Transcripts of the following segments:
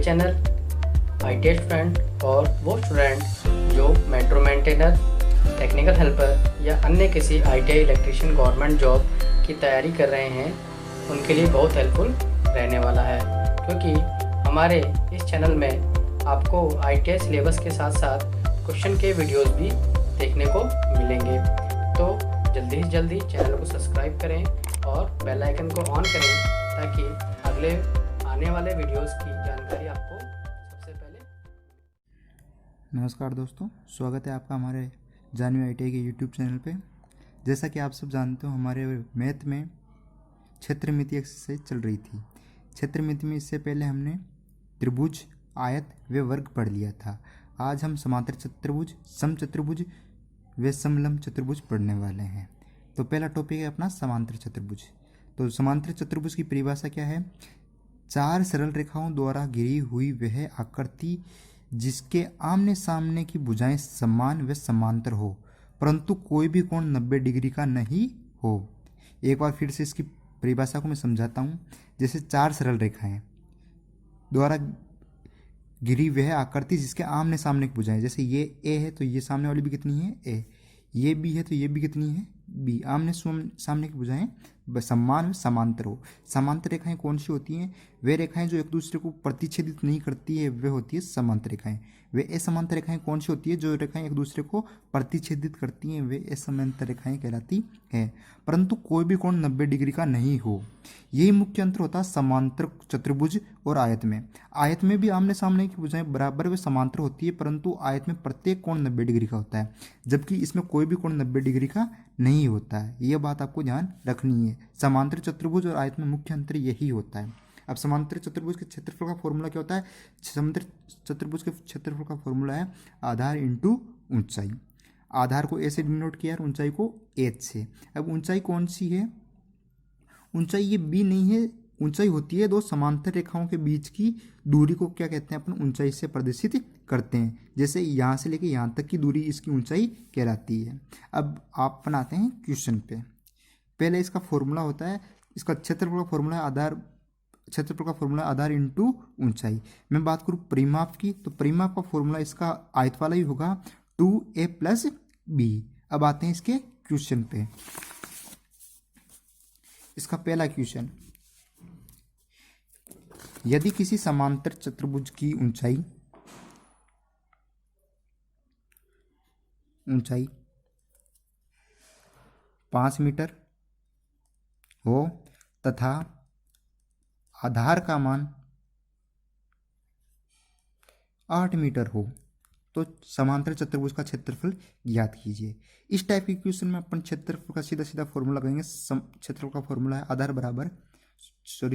Channel ITS friend और वो student जो मेट्रो मेंटेनर, टेक्निकल हेल्पर या अन्य किसी आईटीआई इलेक्ट्रीशियन गवर्नमेंट जॉब की तैयारी कर रहे हैं उनके लिए बहुत हेल्पफुल रहने वाला है, क्योंकि हमारे इस चैनल में आपको आईटीआई सिलेबस के साथ साथ क्वेश्चन के वीडियोस भी देखने को मिलेंगे। तो जल्दी से जल्दी चैनल को सब्सक्राइब करें और बेल आइकन को ऑन करें ताकि अगले आने वाले वीडियोस की जानकारी आपको सबसे पहले। नमस्कार दोस्तों, स्वागत है आपका हमारे जानवी आईटीआई के यूट्यूब चैनल पे। जैसा कि आप सब जानते हो, हमारे मैथ में क्षेत्रमिति एक्सरसाइज चल रही थी। क्षेत्रमिति में इससे पहले हमने त्रिभुज, आयत व वर्ग पढ़ लिया था। आज हम समांतर चतुर्भुज, समचतुर्भुज व समलंब चतुर्भुज पढ़ने वाले हैं। तो पहला टॉपिक है अपना समांतर चतुर्भुज। तो समांतर चतुर्भुज की परिभाषा क्या है? चार सरल रेखाओं द्वारा घिरी हुई वह आकृति जिसके आमने सामने की भुजाएं समान व समांतर हो, परंतु कोई भी कोण 90 डिग्री का नहीं हो। एक बार फिर से इसकी परिभाषा को मैं समझाता हूँ। जैसे चार सरल रेखाएं द्वारा घिरी वह आकृति जिसके आमने सामने की भुजाएं, जैसे ये ए है तो ये सामने वाली भी कितनी है? ए। ये बी है तो ये भी कितनी है? बी। आमने सामने की भुजाएं समान समांतर हो। समांतर रेखाएं कौन सी होती हैं? वे रेखाएं जो एक दूसरे को प्रतिच्छेदित नहीं करती है, वे होती है समांतर रेखाएं। वे असमांतर रेखाएं कौन सी होती है? जो रेखाएं एक दूसरे को प्रतिच्छेदित करती हैं, वे असमांतर रेखाएं कहलाती हैं, परंतु कोई भी कोण 90 डिग्री का नहीं हो। यही मुख्य अंतर होता है समांतर चतुर्भुज और आयत में। आयत में भी आमने सामने की भुजाएं बराबर व समांतर होती है, परंतु आयत में प्रत्येक कोण 90 डिग्री का होता है, जबकि इसमें कोई भी कोण 90 डिग्री का नहीं होता है। यह बात आपको ध्यान रखनी है। समांतर चतुर्भुज और आयत में मुख्य अंतर यही होता है। अब समांतर चतुर्भुज के क्षेत्रफल का फॉर्मूला क्या होता है? समांतर चतुर्भुज के क्षेत्रफल का फॉर्मूला है आधार इंटू ऊंचाई। आधार को ए से डिनोट किया और ऊंचाई को एच से। अब ऊंचाई कौन सी है? ऊंचाई ये बी नहीं है। ऊंचाई होती है दो समांतर रेखाओं के बीच की दूरी को क्या कहते हैं? अपन ऊंचाई से प्रदर्शित करते हैं। जैसे यहाँ से लेके यहाँ तक की दूरी इसकी ऊंचाई कहलाती है। अब आप बनाते हैं क्वेश्चन पे। पहले इसका फॉर्मूला होता है, इसका क्षेत्रफल का फॉर्मूला है आधार, क्षेत्रफल का फॉर्मूला आधार इंटू ऊंचाई। मैं बात करूँ परिमाप की, तो परिमाप का फॉर्मूला इसका आयत वाला ही होगा 2a प्लस बी। अब आते हैं इसके क्वेश्चन पे। इसका पहला क्वेश्चन, यदि किसी समांतर चतुर्भुज की ऊंचाई 5 मीटर हो तथा आधार का मान 8 मीटर हो, तो समांतर चतुर्भुज का क्षेत्रफल ज्ञात कीजिए। इस टाइप के क्वेश्चन में अपन क्षेत्रफल का सीधा सीधा फॉर्मूला लगाएंगे। क्षेत्रफल का फॉर्मूला है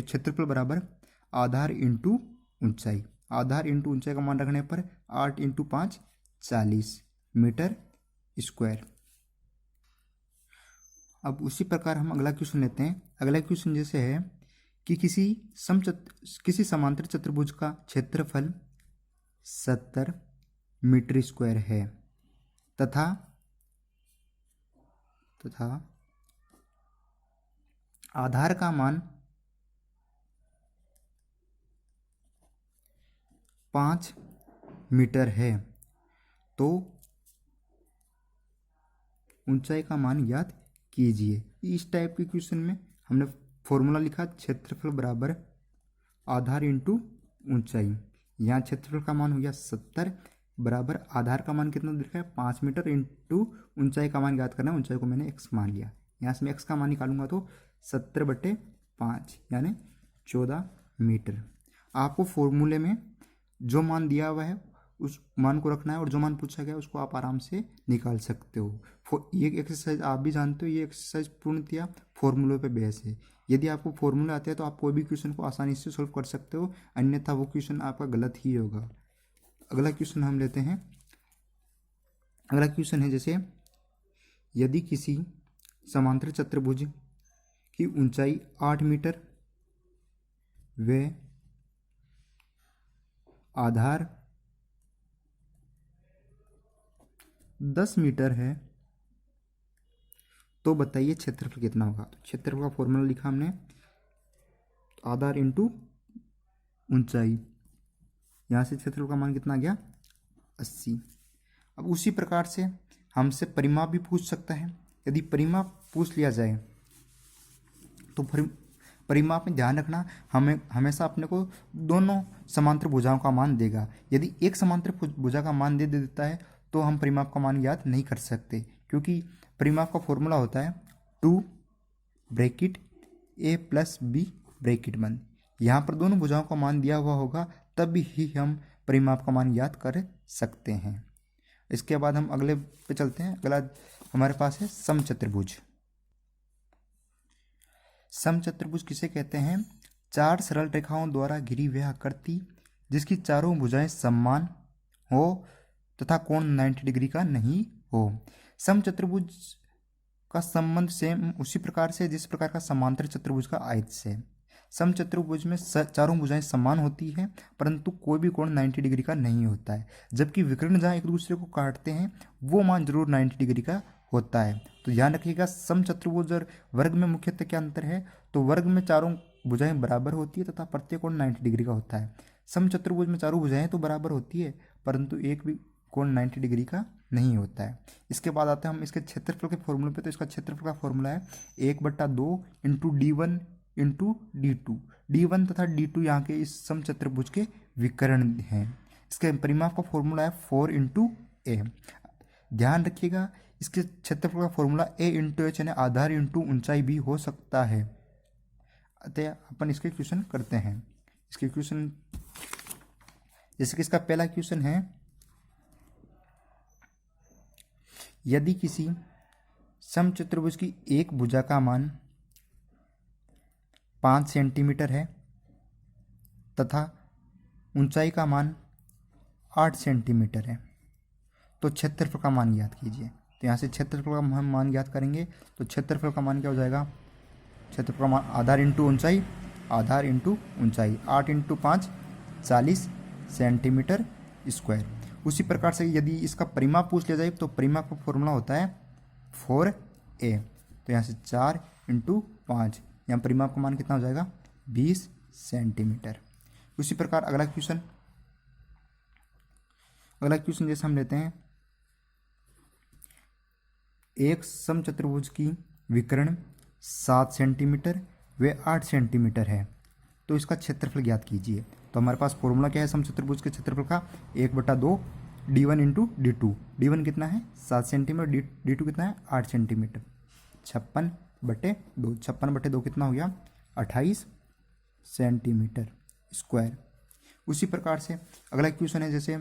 क्षेत्रफल बराबर आधार इंटू ऊंचाई। आधार इंटू ऊंचाई का मान रखने पर 8 इंटू 5 40 मीटर स्क्वायर। अब उसी प्रकार हम अगला क्वेश्चन लेते हैं। अगला क्वेश्चन जैसे है कि किसी समांतर चतुर्भुज का क्षेत्रफल 70 मीटर स्क्वायर है तथा आधार का मान 5 मीटर है, तो ऊंचाई का मान ज्ञात कीजिए। इस टाइप के क्वेश्चन में हमने फॉर्मूला लिखा क्षेत्रफल बराबर आधार इंटू ऊंचाई। यहाँ क्षेत्रफल का मान हो गया 70 बराबर आधार का मान कितना दिखा है? 5 मीटर इंटू ऊंचाई का मान ज्ञात करना है। ऊंचाई को मैंने x मान लिया। यहाँ से मैं x का मान निकालूंगा तो 70/5 यानी 14 मीटर। आपको फॉर्मूले में जो मान दिया हुआ है उस मान को रखना है और जो मान पूछा गया उसको आप आराम से निकाल सकते हो। ये एक्सरसाइज आप भी जानते हो, ये एक्सरसाइज पूर्णतया फॉर्मूले पे बेस है। यदि आपको फॉर्मूला आते हैं तो आप कोई भी क्वेश्चन को आसानी से सॉल्व कर सकते हो, अन्यथा वो क्वेश्चन आपका गलत ही होगा। अगला क्वेश्चन हम लेते हैं। अगला क्वेश्चन है जैसे, यदि किसी समांतर चतुर्भुज की ऊंचाई 8 मीटर व आधार 10 मीटर है, तो बताइए क्षेत्रफल कितना होगा? तो क्षेत्रफल का फॉर्मूला लिखा हमने आधार इंटू ऊंचाई। यहाँ से क्षेत्रफल का मान कितना आ गया 80। अब उसी प्रकार से हमसे परिमाप भी पूछ सकता है। यदि परिमाप पूछ लिया जाए तो परिमाप में ध्यान रखना हमें हमेशा अपने को दोनों समांतर भुजाओं का मान देगा। यदि एक समांतर भुजा का मान दे देता है तो हम परिमाप का मान ज्ञात नहीं कर सकते, क्योंकि परिमाप का फॉर्मूला होता है 2 bracket a plus b bracket बंद। यहाँ पर दोनों भुजाओं का मान दिया हुआ होगा तब ही हम परिमाप का मान ज्ञात कर सकते हैं। इसके बाद हम अगले पे चलते हैं। अगला हमारे पास है समचतुर्भुज। समचतुर्भुज किसे कहते हैं? 4 सरल रेखाओं द्वारा घिरी हुई आकृति जिसकी चारों भुजाएं समान हो तथा कोण 90 डिग्री का नहीं हो। समचतुर्भुज का संबंध सेम उसी प्रकार से जिस प्रकार का समांतर चतुर्भुज का आयत से। समचतुर्भुज में चारों भुजाएं समान होती हैं परंतु कोई भी कोण 90 डिग्री का नहीं होता है, जबकि विकर्ण जहाँ एक दूसरे को काटते हैं वो मान जरूर 90 डिग्री का होता है। तो ध्यान रखिएगा, समचतुर्भुज और वर्ग में मुख्यतः क्या अंतर है? तो वर्ग में चारों भुजाएं बराबर होती है तथा प्रत्येक कोण 90 डिग्री का होता है। समचतुर्भुज में चारों भुजाएं तो बराबर होती है परंतु एक भी कोण 90 डिग्री का नहीं होता है। इसके बाद आते हैं हम इसके क्षेत्रफल के फॉर्मूले पे। तो इसका क्षेत्रफल का फॉर्मूला है 1/2 into d1 into d2। d1 तथा d2 यहाँ के इस समचतुर्भुज के विकर्ण हैं। इसके परिमाप का फॉर्मूला है 4 इंटू ए। ध्यान रखिएगा, इसके क्षेत्रफल का फॉर्मूला a इंटू एच यानी आधार इंटू ऊंचाई भी हो सकता है। अतः अपन इसके क्वेश्चन करते हैं। इसके क्वेश्चन जैसे कि इसका पहला क्वेश्चन है, यदि किसी समचतुर्भुज की एक भुजा का मान 5 सेंटीमीटर है तथा ऊंचाई का मान 8 सेंटीमीटर है तो क्षेत्रफल का मान ज्ञात कीजिए। तो यहाँ से क्षेत्रफल का हम मान ज्ञात करेंगे तो क्षेत्रफल का मान क्या हो जाएगा? क्षेत्रफल का मान आधार इंटू ऊंचाई, आधार इंटू ऊंचाई, 8 इंटू 5 40 सेंटीमीटर स्क्वायर। उसी प्रकार से यदि इसका परिमाप पूछ लिया जाए तो परिमाप का फॉर्मूला होता है 4a। तो यहाँ से 4 इंटू 5, यहाँ परिमाप का मान कितना हो जाएगा? 20 सेंटीमीटर। उसी प्रकार अगला क्वेश्चन जैसे हम लेते हैं, एक समचतुर्भुज की विकर्ण 7 सेंटीमीटर व 8 सेंटीमीटर है तो इसका क्षेत्रफल ज्ञात कीजिए। तो हमारे पास फॉर्मूला क्या है समचतुर्भुज के क्षेत्रफल का? 1/2 d1 इंटू d2। d1 कितना है? 7 सेंटीमीटर। d2 कितना है? 8 सेंटीमीटर। 56/2। 56/2 कितना हो गया? 28 सेंटीमीटर स्क्वायर। उसी प्रकार से अगला क्वेश्चन है, जैसे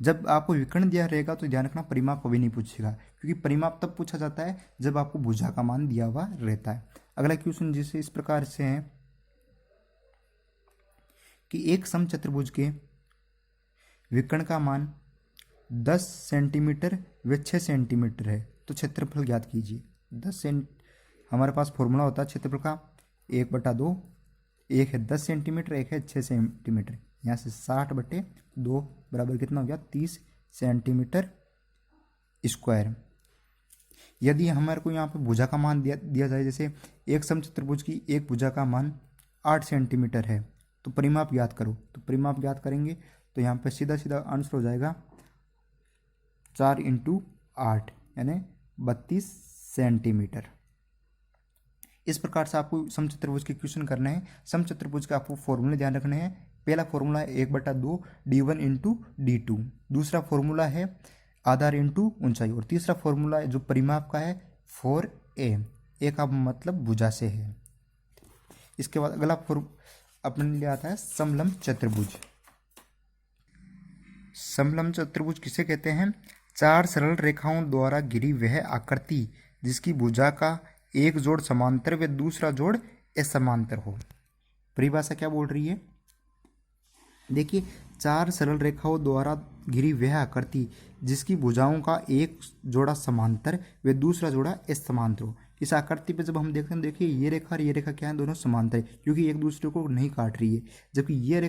जब आपको विकर्ण दिया रहेगा तो ध्यान रखना परिमाप कभी नहीं पूछेगा, क्योंकि परिमाप तब पूछा जाता है जब आपको भुजा का मान दिया हुआ रहता है। अगला क्वेश्चन जैसे इस प्रकार से है कि एक समचतुर्भुज के विकर्ण का मान 10 सेंटीमीटर व 6 सेंटीमीटर है तो क्षेत्रफल ज्ञात कीजिए। 10 हमारे पास फॉर्मूला होता है क्षेत्रफल का 1/2, एक है 10 सेंटीमीटर, एक है 6 सेंटीमीटर। यहाँ से 60/2 बराबर कितना हो गया? 30 सेंटीमीटर स्क्वायर। यदि हमारे को यहाँ पे भुजा का मान दिया जाए, जैसे एक समचतुर्भुज की एक भुजा का मान 8 सेंटीमीटर है तो परिमाप ज्ञात करो। तो परिमाप ज्ञात करेंगे तो यहाँ पे सीधा सीधा आंसर हो जाएगा 4 इंटू 8 यानी 32 सेंटीमीटर। इस प्रकार से आपको समचतुर्भुज के क्वेश्चन करने हैं। समचतुर्भुज के आपको फॉर्मूले ध्यान रखने हैं। पहला फॉर्मूला है 1/2 d1 इंटू d2। दूसरा फॉर्मूला है आधार इंटू ऊंचाई। और तीसरा फॉर्मूला है जो परिमाप का है 4a। ए का मतलब भुजा से है। इसके बाद अगला अपने लिए आता है समलंब चतुर्भुज। समलंब चतुर्भुज किसे कहते हैं? 4 सरल रेखाओं द्वारा घिरी वह आकृति जिसकी भुजा का एक जोड़ समांतर व दूसरा जोड़ असमांतर हो। परिभाषा क्या बोल रही है? देखिए, 4 सरल रेखाओं द्वारा घिरी वह आकृति जिसकी भुजाओं का एक जोड़ा समांतर व दूसरा जोड़ा असमांतर हो। इस आकृति पे जब हम देखते हैं, देखिए ये रेखा और ये रेखा क्या है? दोनों समांतर है क्योंकि एक दूसरे को नहीं काट रही है, जबकि ये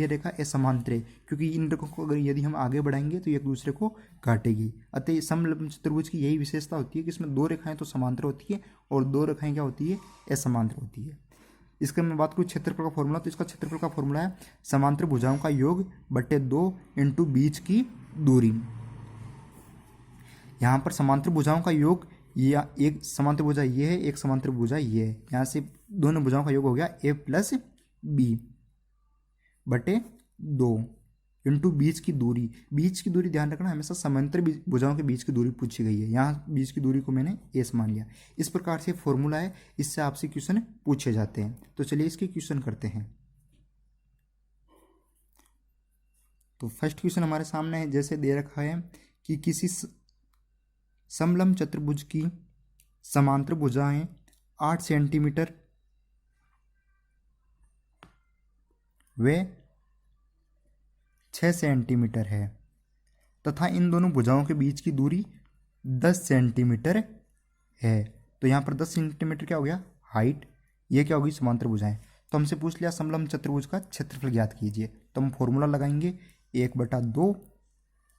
रेखा असमांतर है क्योंकि इन रेखों को अगर यदि हम आगे बढ़ाएंगे तो एक दूसरे को काटेगी। अतः समलंब चतुर्भुज की यही विशेषता होती है कि इसमें 2 रेखाएं तो समांतर होती है और 2 रेखाएं क्या होती है? असमांतर होती है। इसका मैं बात करूँ क्षेत्रफल का फॉर्मूला, तो इसका क्षेत्रफल का फॉर्मूला है समांतर भुजाओं का योग बटे 2 इंटू बीच की दूरी। यहाँ पर समांतर भुजाओं का योग, या एक समांतर भुजा ये है, एक समांतर भुजा ये है, यहाँ से दोनों भुजाओं का योग हो गया a प्लस बी बटे 2 इंटू बीच की दूरी। बीच की दूरी ध्यान रखना, हमेशा समांतर भुजाओं के बीच की दूरी पूछी गई है, यहाँ बीच की दूरी को मैंने एस मान लिया। इस प्रकार से फॉर्मूला है, इससे आपसे क्वेश्चन पूछे जाते हैं। तो चलिए इसके क्वेश्चन करते हैं। तो फर्स्ट क्वेश्चन हमारे सामने है, जैसे दे रखा है कि किसी समलंब चतुर्भुज की समांतर भुजाएं 8 सेंटीमीटर व 6 सेंटीमीटर है तथा इन दोनों भुजाओं के बीच की दूरी 10 सेंटीमीटर है। तो यहाँ पर 10 सेंटीमीटर क्या हो गया, हाइट, ये क्या होगी, समांतर भुजाएं। तो हमसे पूछ लिया समलंब चतुर्भुज का क्षेत्रफल ज्ञात कीजिए, तो हम फॉर्मूला लगाएंगे 1/2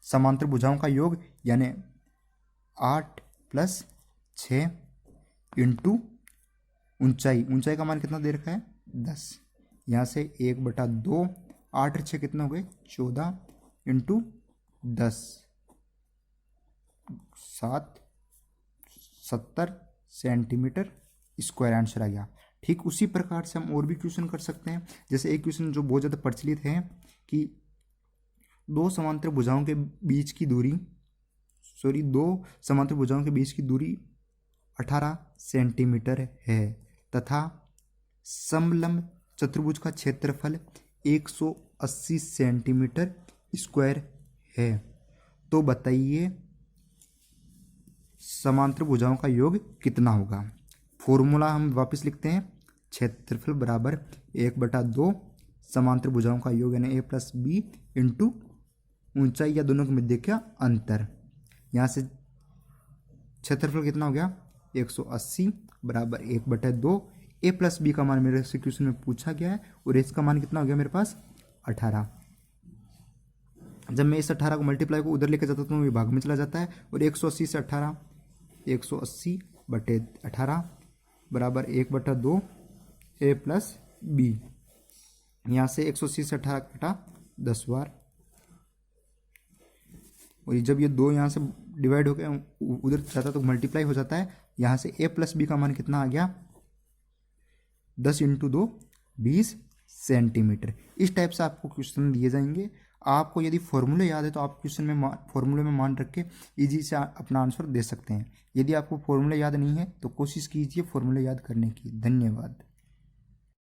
समांतर भुजाओं का योग यानी 8 + 6 इंटू ऊंचाई, ऊंचाई का मान कितना दे रखा है 10, यहाँ से 1/2, 8 और 6 कितना हो गए 14 इंटू 10, 70 सेंटीमीटर स्क्वायर आंसर आ गया। ठीक उसी प्रकार से हम और भी क्वेश्चन कर सकते हैं। जैसे एक क्वेश्चन जो बहुत ज़्यादा प्रचलित है कि दो समांतर भुजाओं के बीच की दूरी 18 सेंटीमीटर है तथा समलंब चतुर्भुज का क्षेत्रफल 180 सेंटीमीटर स्क्वायर है। तो बताइए समांतर भुजाओं का योग कितना होगा। फॉर्मूला हम वापस लिखते हैं, क्षेत्रफल बराबर 1/2 समांतर भुजाओं का योग यानी a + b इंटू ऊंचाई या दोनों के मध्य का अंतर। यहाँ से क्षेत्रफल कितना हो गया 180 बराबर 1/2, a + b का मान मेरे से क्वेश्चन में पूछा गया है और इसका मान कितना हो गया मेरे पास 18। जब मैं इस 18 को मल्टीप्लाई को उधर लेकर जाता हूँ तो ये भाग में चला जाता है और 180 से 18 180/18 बराबर 1/2 a + b। यहाँ से 180 से 18 कटा 10 बार, और जब ये दो यहाँ से डिवाइड हो गया उधर जाता तो मल्टीप्लाई हो जाता है। यहाँ से a + b का मान कितना आ गया 10 इंटू 2 20 सेंटीमीटर। इस टाइप से आपको क्वेश्चन दिए जाएंगे। आपको यदि फॉर्मूले याद है तो आप क्वेश्चन में फॉर्मूले में मान रख के ईजी से अपना आंसर दे सकते हैं। यदि आपको फॉर्मूले याद नहीं है तो कोशिश कीजिए फॉर्मूले याद करने की। धन्यवाद।